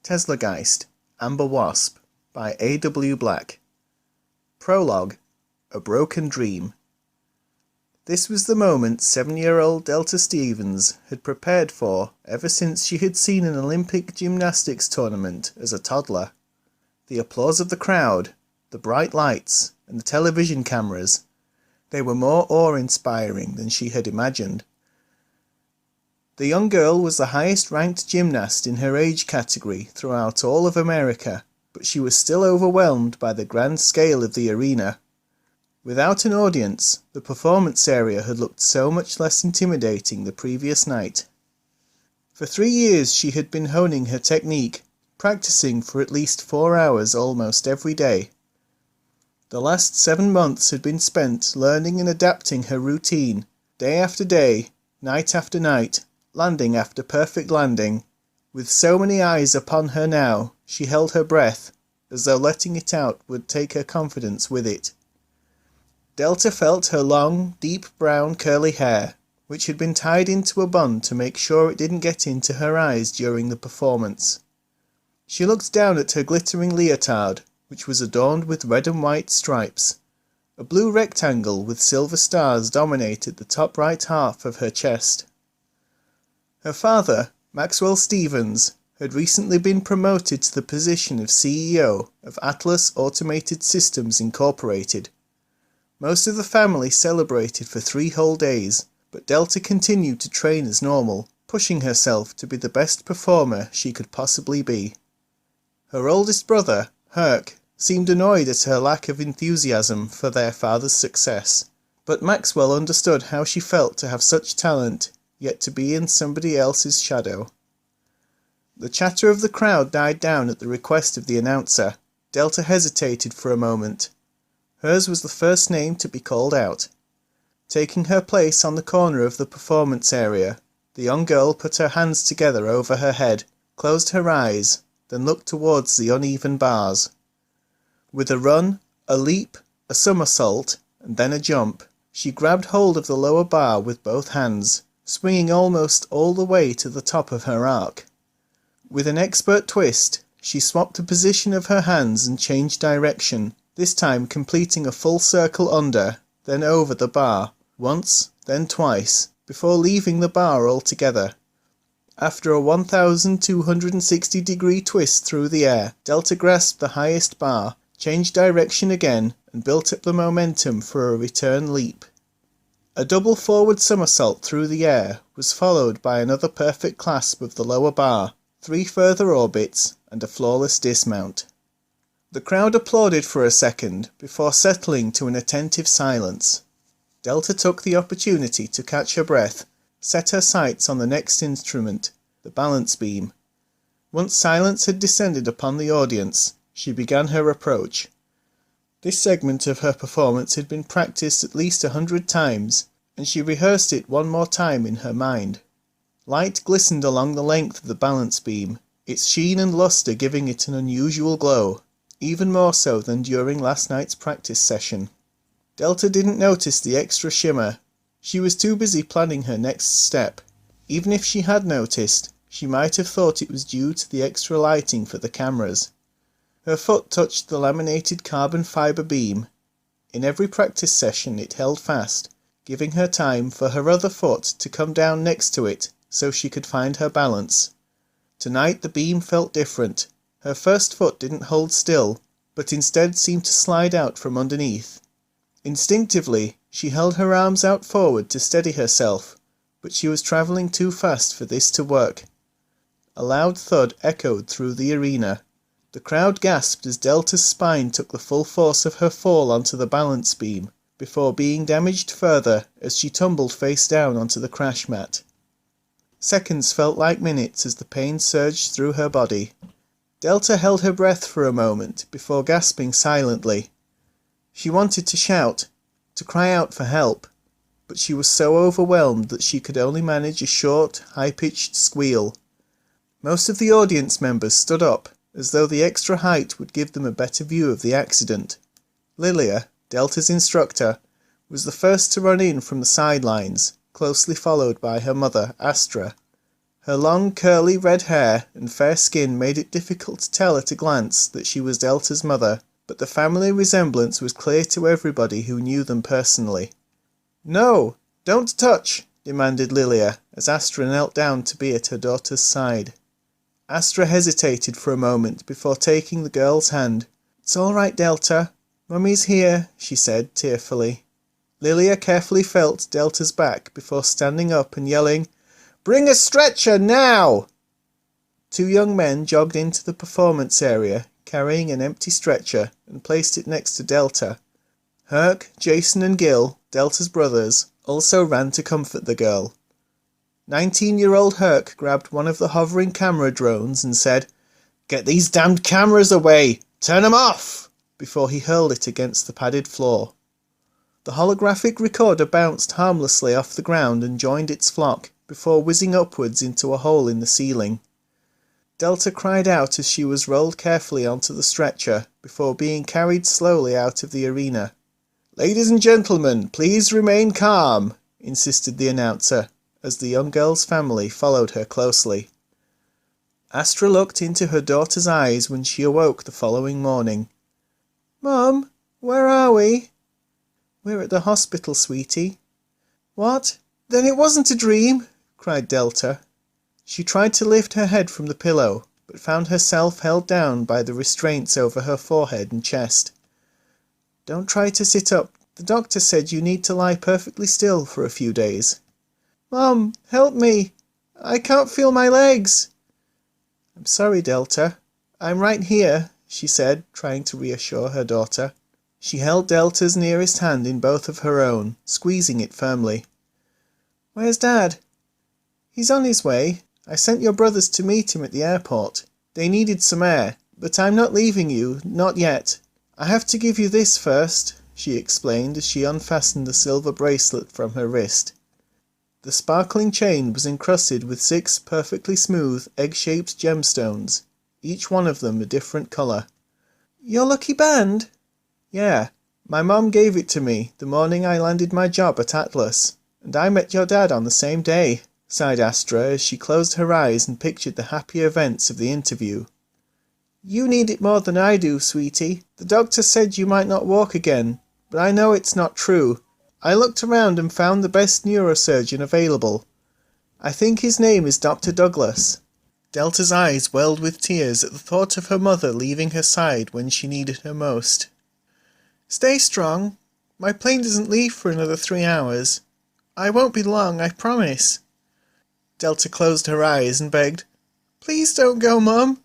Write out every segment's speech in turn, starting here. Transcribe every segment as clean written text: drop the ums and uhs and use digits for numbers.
Teslageist, Amber Wasp by A.W.Black. Prologue, A Broken Dream. This was the moment 7-year-old Delta Stevens had prepared for ever since she had seen an Olympic gymnastics tournament as a toddler. The applause of the crowd, the bright lights, and the television cameras, they were more awe-inspiring than she had imagined. The young girl was the highest-ranked gymnast in her age category throughout all of America, but she was still overwhelmed by the grand scale of the arena. Without an audience, the performance area had looked so much less intimidating the previous night. For 3 years she had been honing her technique, practicing for at least 4 hours almost every day. The last 7 months had been spent learning and adapting her routine, day after day, night after night, landing after perfect landing. With so many eyes upon her now, she held her breath, as though letting it out would take her confidence with it. Delta felt her long, deep brown curly hair, which had been tied into a bun to make sure it didn't get into her eyes during the performance. She looked down at her glittering leotard, which was adorned with red and white stripes. A blue rectangle with silver stars dominated the top right half of her chest. Her father, Maxwell Stevens, had recently been promoted to the position of CEO of Atlas Automated Systems Incorporated. Most of the family celebrated for 3 whole days, but Delta continued to train as normal, pushing herself to be the best performer she could possibly be. Her oldest brother, Herc, seemed annoyed at her lack of enthusiasm for their father's success, but Maxwell understood how she felt to have such talent, yet to be in somebody else's shadow. The chatter of the crowd died down at the request of the announcer. Delta hesitated for a moment. Hers was the first name to be called out. Taking her place on the corner of the performance area, the young girl put her hands together over her head, closed her eyes, then looked towards the uneven bars. With a run, a leap, a somersault, and then a jump, she grabbed hold of the lower bar with both hands, swinging almost all the way to the top of her arc. With an expert twist, she swapped the position of her hands and changed direction, this time completing a full circle under, then over the bar, once, then twice, before leaving the bar altogether. After a 1,260-degree twist through the air, Delta grasped the highest bar, changed direction again, and built up the momentum for a return leap. A double forward somersault through the air was followed by another perfect clasp of the lower bar, 3 further orbits, and a flawless dismount. The crowd applauded for a second before settling to an attentive silence. Delta took the opportunity to catch her breath, set her sights on the next instrument, the balance beam. Once silence had descended upon the audience, she began her approach. This segment of her performance had been practiced at least 100 times, and she rehearsed it one more time in her mind. Light glistened along the length of the balance beam, its sheen and lustre giving it an unusual glow, even more so than during last night's practice session. Delta didn't notice the extra shimmer. She was too busy planning her next step. Even if she had noticed, she might have thought it was due to the extra lighting for the cameras. Her foot touched the laminated carbon fibre beam. In every practice session it held fast, giving her time for her other foot to come down next to it so she could find her balance. Tonight the beam felt different. Her first foot didn't hold still, but instead seemed to slide out from underneath. Instinctively, she held her arms out forward to steady herself, but she was travelling too fast for this to work. A loud thud echoed through the arena. The crowd gasped as Delta's spine took the full force of her fall onto the balance beam, before being damaged further as she tumbled face down onto the crash mat. Seconds felt like minutes as the pain surged through her body. Delta held her breath for a moment before gasping silently. She wanted to shout, to cry out for help, but she was so overwhelmed that she could only manage a short, high-pitched squeal. Most of the audience members stood up, as though the extra height would give them a better view of the accident. Lilia, Delta's instructor, was the first to run in from the sidelines, closely followed by her mother, Astra. Her long curly red hair and fair skin made it difficult to tell at a glance that she was Delta's mother, but the family resemblance was clear to everybody who knew them personally. "No, don't touch," demanded Lilia, as Astra knelt down to be at her daughter's side. Astra hesitated for a moment before taking the girl's hand. "It's all right, Delta. Mummy's here," she said tearfully. Lilia carefully felt Delta's back before standing up and yelling, "Bring a stretcher now!" Two young men jogged into the performance area, carrying an empty stretcher, and placed it next to Delta. Herc, Jason and Gil, Delta's brothers, also ran to comfort the girl. 19-year-old Herc grabbed one of the hovering camera drones and said, "Get these damned cameras away! Turn them off!" before he hurled it against the padded floor. The holographic recorder bounced harmlessly off the ground and joined its flock, before whizzing upwards into a hole in the ceiling. Delta cried out as she was rolled carefully onto the stretcher, before being carried slowly out of the arena. "Ladies and gentlemen, please remain calm," insisted the announcer, as the young girl's family followed her closely. Astra looked into her daughter's eyes when she awoke the following morning. "Mum, where are we?" "We're at the hospital, sweetie." "What? Then it wasn't a dream!" cried Delta. She tried to lift her head from the pillow, but found herself held down by the restraints over her forehead and chest. "Don't try to sit up. The doctor said you need to lie perfectly still for a few days." "Mum, help me! I can't feel my legs!" "I'm sorry, Delta. I'm right here," she said, trying to reassure her daughter. She held Delta's nearest hand in both of her own, squeezing it firmly. "Where's Dad?" "He's on his way. I sent your brothers to meet him at the airport. They needed some air, but I'm not leaving you, not yet. I have to give you this first," she explained as she unfastened the silver bracelet from her wrist. The sparkling chain was encrusted with 6 perfectly smooth, egg-shaped gemstones, each one of them a different colour. "Your lucky band?" "Yeah, my mom gave it to me the morning I landed my job at Atlas, and I met your dad on the same day," sighed Astra as she closed her eyes and pictured the happy events of the interview. "You need it more than I do, sweetie. The doctor said you might not walk again, but I know it's not true. I looked around and found the best neurosurgeon available. I think his name is Dr. Douglas." Delta's eyes welled with tears at the thought of her mother leaving her side when she needed her most. "Stay strong. My plane doesn't leave for another 3 hours. I won't be long, I promise." Delta closed her eyes and begged, "Please don't go, Mum."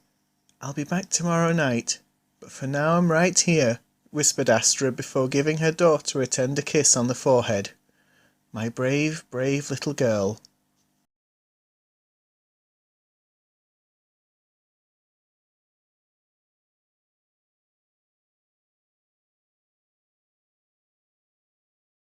"I'll be back tomorrow night, but for now I'm right here," whispered Astra before giving her daughter a tender kiss on the forehead. "My brave, brave little girl."